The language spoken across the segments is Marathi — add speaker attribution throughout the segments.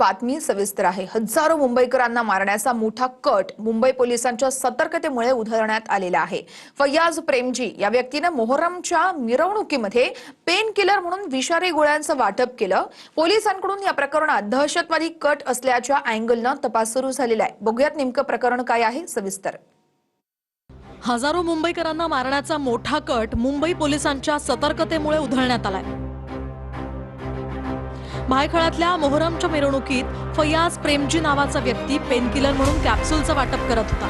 Speaker 1: बातमी सविस्तर आहे। हजारो मुंबईकरांना मारण्याचा मोठा कट मुंबई पोलिसांच्या सतर्कतेमुळे उधळण्यात आलेला आहे। फयाज प्रेमजी या व्यक्तीने मोहरमच्या मिरवणुकीमध्ये पेन किलर म्हणून विषारी गोळ्यांचं वाटप केलं। पोलिसांकडून या प्रकरणात दहशतवादी कट असल्याच्या अँगलने तपास सुरू झालेला आहे। बघूयात नेमकं प्रकरण काय आहे सविस्तर।
Speaker 2: हजारो मुंबईकरांना मारण्याचा मोठा कट मुंबई पोलिसांच्या सतर्कतेमुळे उधळण्यात आलाय। भायखळ्यातल्या मोहरमच्या मिरवणुकीत फयाज प्रेमजी नावाचा व्यक्ती पेनकिलर म्हणून कॅप्सूलचं वाटप करत होता।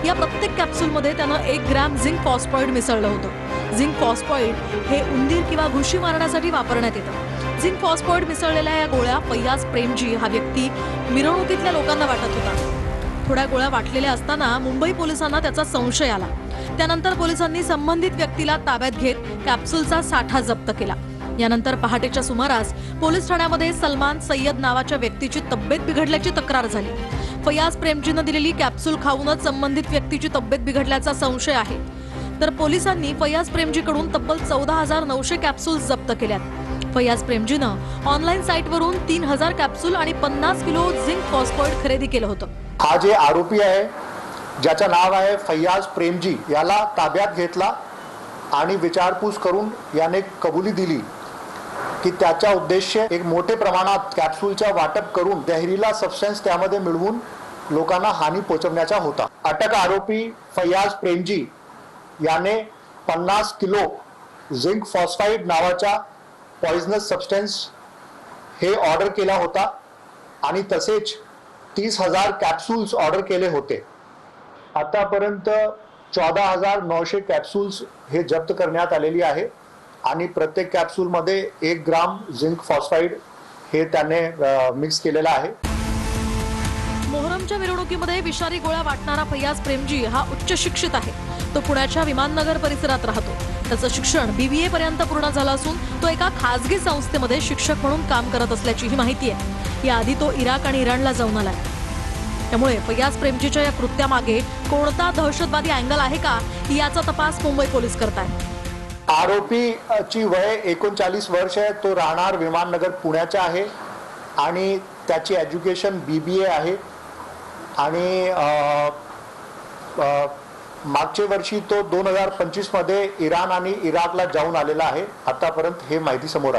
Speaker 2: या प्रत्येक कॅप्सूलमध्ये त्यानं 1 ग्रॅम झिंक फॉस्फाईड मिसळलं होतं। झिंक फॉस्फाईड हे उंदीर किंवा घुशी मारण्यासाठी वापरण्यात येतं। झिंक फॉस्फाईड मिसळलेल्या या गोळ्या फयाज प्रेमजी हा व्यक्ती मिरवणुकीतल्या लोकांना वाटत होता। थोड्या गोळ्या वाटलेल्या असताना मुंबई पोलिसांना त्याचा संशय आला। त्यानंतर पोलिसांनी संबंधित व्यक्तीला ताब्यात घेत कॅप्सूलचा साठा जप्त केला। यानंतर पहाटेच्या सुमारास पोलीस ठाण्यामध्ये सलमान सय्यद नावाच्या व्यक्तीची तब्येत बिघडल्याची तक्रार झाली। फयाज प्रेमजीने दिलेली कॅप्सूल खाऊनच संबंधित व्यक्तीची तब्येत बिघडल्याचा संशय आहे। तर पोलिसांनी फयाज प्रेमजीकडून तब्बल 14,900 कॅप्सूल जप्त केल्यात। फयाज प्रेमजीनं ऑनलाईन साईटवरून 3,000 कॅप्सूल आणि 50 किलो झिंक फॉस्फाईड खरेदी केलं होतं।
Speaker 3: हा जे आरोपी आहे ज्याचं नाव आहे फयाज प्रेमजी, याला ताब्यात घेतला आणि विचारपूस करून याने कबुली दिली की त्याचा उद्देश एक मोठे प्रमाणात कॅप्सूलचा वाटप करून जहरीला सबस्टन्स त्यामध्ये मिळवून लोकांना हानी पोहोचवण्याचा होता। अटक आरोपी फयाज प्रेमजी याने 50 किलो झिंक फॉस्फाईड नावाचा पॉइझनस सबस्टन्स हे ऑर्डर केला होता आणि तसेच 30,000 कॅप्सूल्स ऑर्डर केले होते। आतापर्यंत 14,900 कॅप्सूल्स हे जप्त करण्यात आलेली आहे आणि प्रत्येक कॅप्सूल मध्ये 1 ग्राम झिंक फॉस्फाईड हे त्याने मिक्स केलेला आहे।
Speaker 2: मोहरमच्या मिरवणुकीमध्ये विषारी गोळ्या वाटणारा फयाज प्रेमजी हा उच्च शिक्षित आहे। तो पुण्याच्या विमाननगर परिसरात राहतो। त्याचं शिक्षण BBA पर्यंत पूर्ण झालं असून तो एका खासगी संस्थेमध्ये शिक्षक म्हणून काम करत असल्याची माहिती आहे। याआधी तो इराक आणि इराणला जाऊन आलाय। त्यामुळे फयाज प्रेमजीच्या या कृत्यामागे कोणता दहशतवादी अँगल आहे का याचा तपास मुंबई पोलीस करतायत।
Speaker 3: आरोपीची वय 39 वर्ष आहे। तो राहणार विमाननगर पुण्याचा आहे आणि त्याची एज्युकेशन BBA आहे आणि मागच्या वर्षी तो 2025 मध्ये इराण आणि इराकला जाऊन आलेला आहे। आतापर्यंत हे माहिती समोर आली।